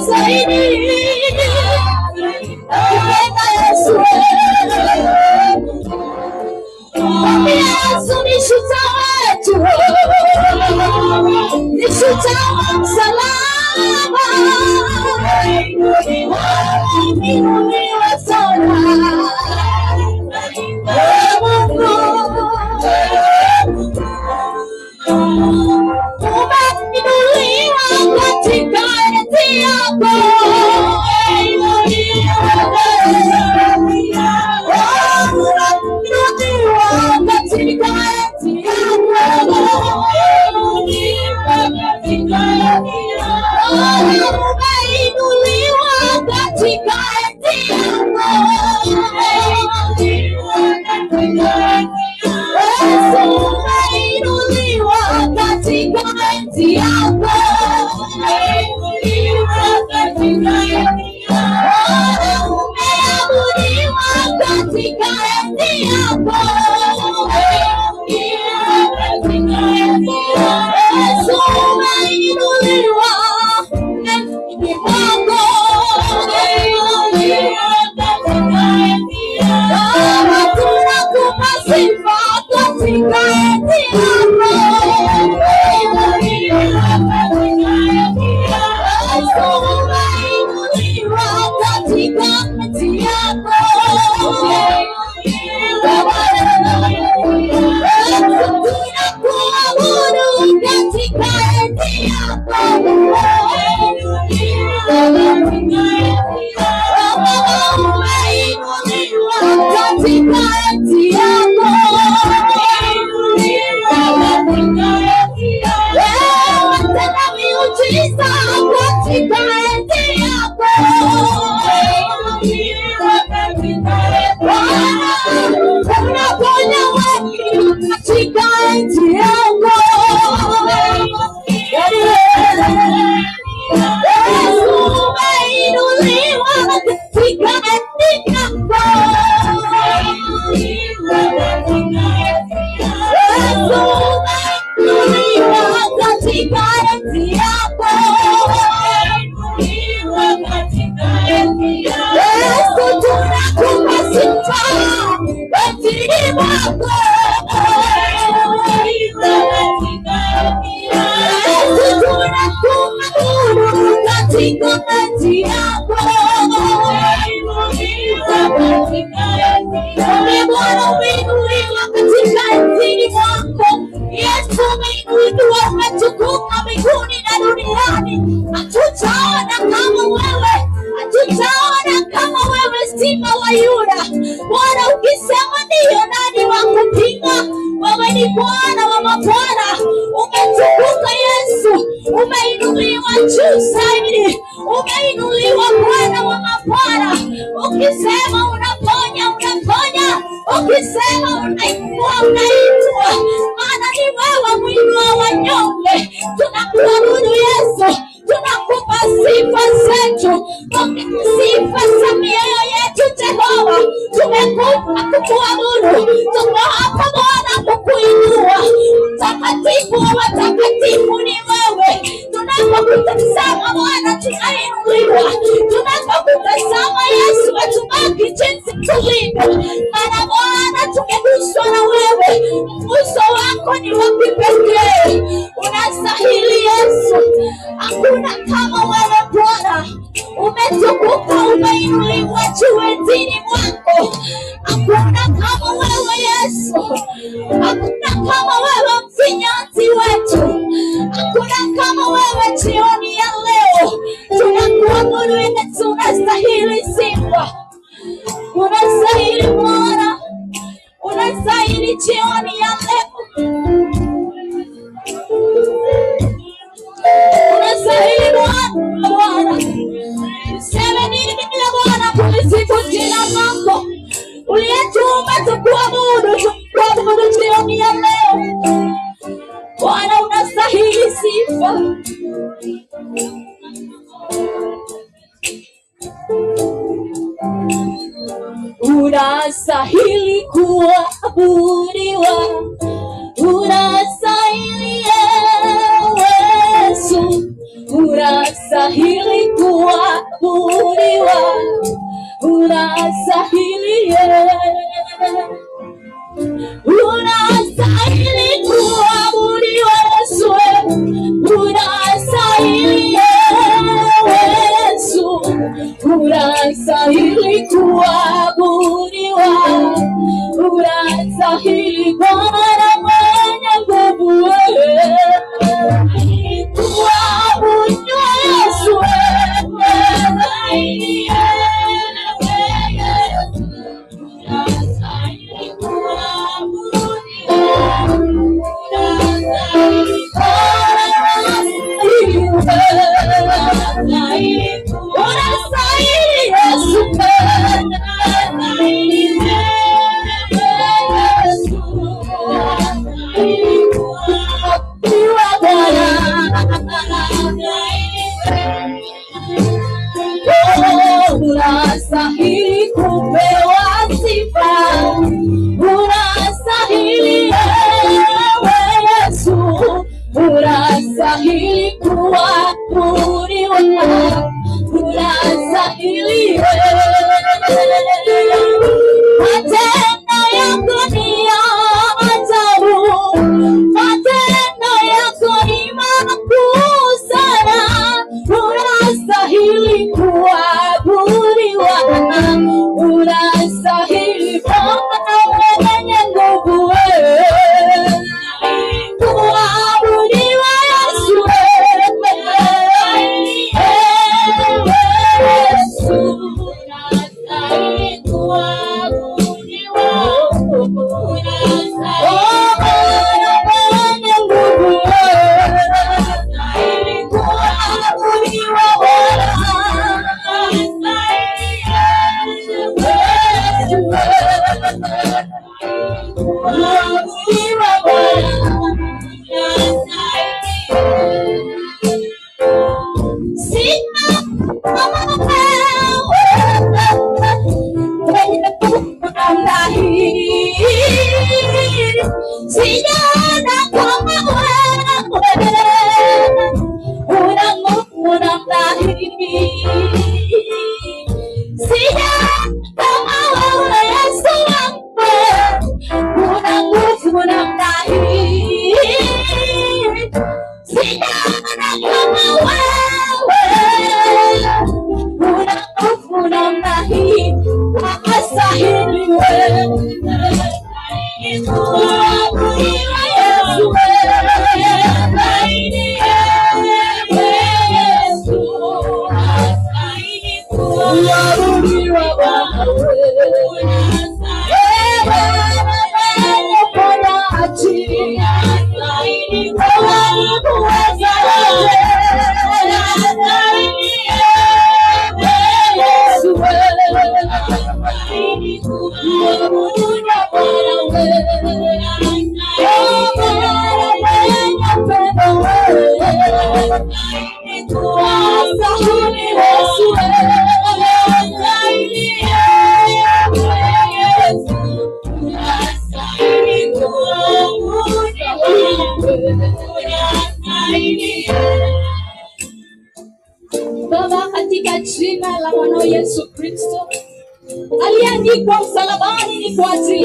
zaidi. Nakupenda Yesu, Yesu ni shujaa wetu, ni shujaa wa msalaba. Inuliwe sana Mungu, umeinuliwa katika enzi yako. Simba wa Yuda, Bwana ukisema ndiyo, nani wa kupinga? Wewe ni Bwana wa mabwana, umetukuka Yesu, umeinuliwa juu zaidi, umeinuliwa Bwana wa mabwana. Ukisema unaponya, unaponya, ukisema unainua, unainua, maana ni wewe mwinua wanyonge. Tunakuabudu Yesu, tunakupa sifa zetu, sifa za mioyo yetu Jehova. Tumekupa kukuabudu, tuko hapa Bwana kukuinua. Mtakatifu wa watakatifu ni wewe. Tunapokutazama Bwana tunainuliwa, tunapokutazama Yesu hatubaki jinsi tulivyo, maana Bwana tumeguswa na wewe. Mguso wako ni wa kipekee, unastahili Yesu. Hakuna kama wewe Bwana, umetukuka, umeinuliwa juu enzini mwako. Hakuna kama wewe Yesu, hakuna kama wewe mfinyanzi wetu, hakuna kama wewe jioni ya leo. Tunakuabudu Yesu, unastahili sifa, unastahili Bwana, unastahili jioni ya leo, unastahili Bwana. Sema nini Bwana kulisifu jina lako, uliyetuumba tukuabudu, tukuabudu jioni ya leo. Bwana unastahili sifa, unastahili kuabudiwa, unastahili Yesu, unastahili kuabudiwa, unastahili, unastahili kuabudiwa Yesu, unastahili Yesu, unastahili kuabudiwa, unastahili Bwana mwenye nguvu, kuabudiwa Yesu, unastahili kupewa sifa, unastahili Yesu, unastahili kuabudiwa, unastahili. Matendo yako ni ya ajabu, matendo yako ni makuu sana, unastahili kuabudiwa, unastahili Bwana mwenye nguvu, kuabudiwa Yesu, unastahili kuabudiwa, mwenye nguvu, unastahili kuabudiwa sijaona kama wewe, una nguvu namna hii, sijaona kama wewe Yesu wangu, una nguvu namna hii, sijaona kama wewe, una nguvu namna hii, unastahili wewe. Baba, katika jina la mwanao Yesu Kristo aliyeandikwa msalabani ni kwa ajili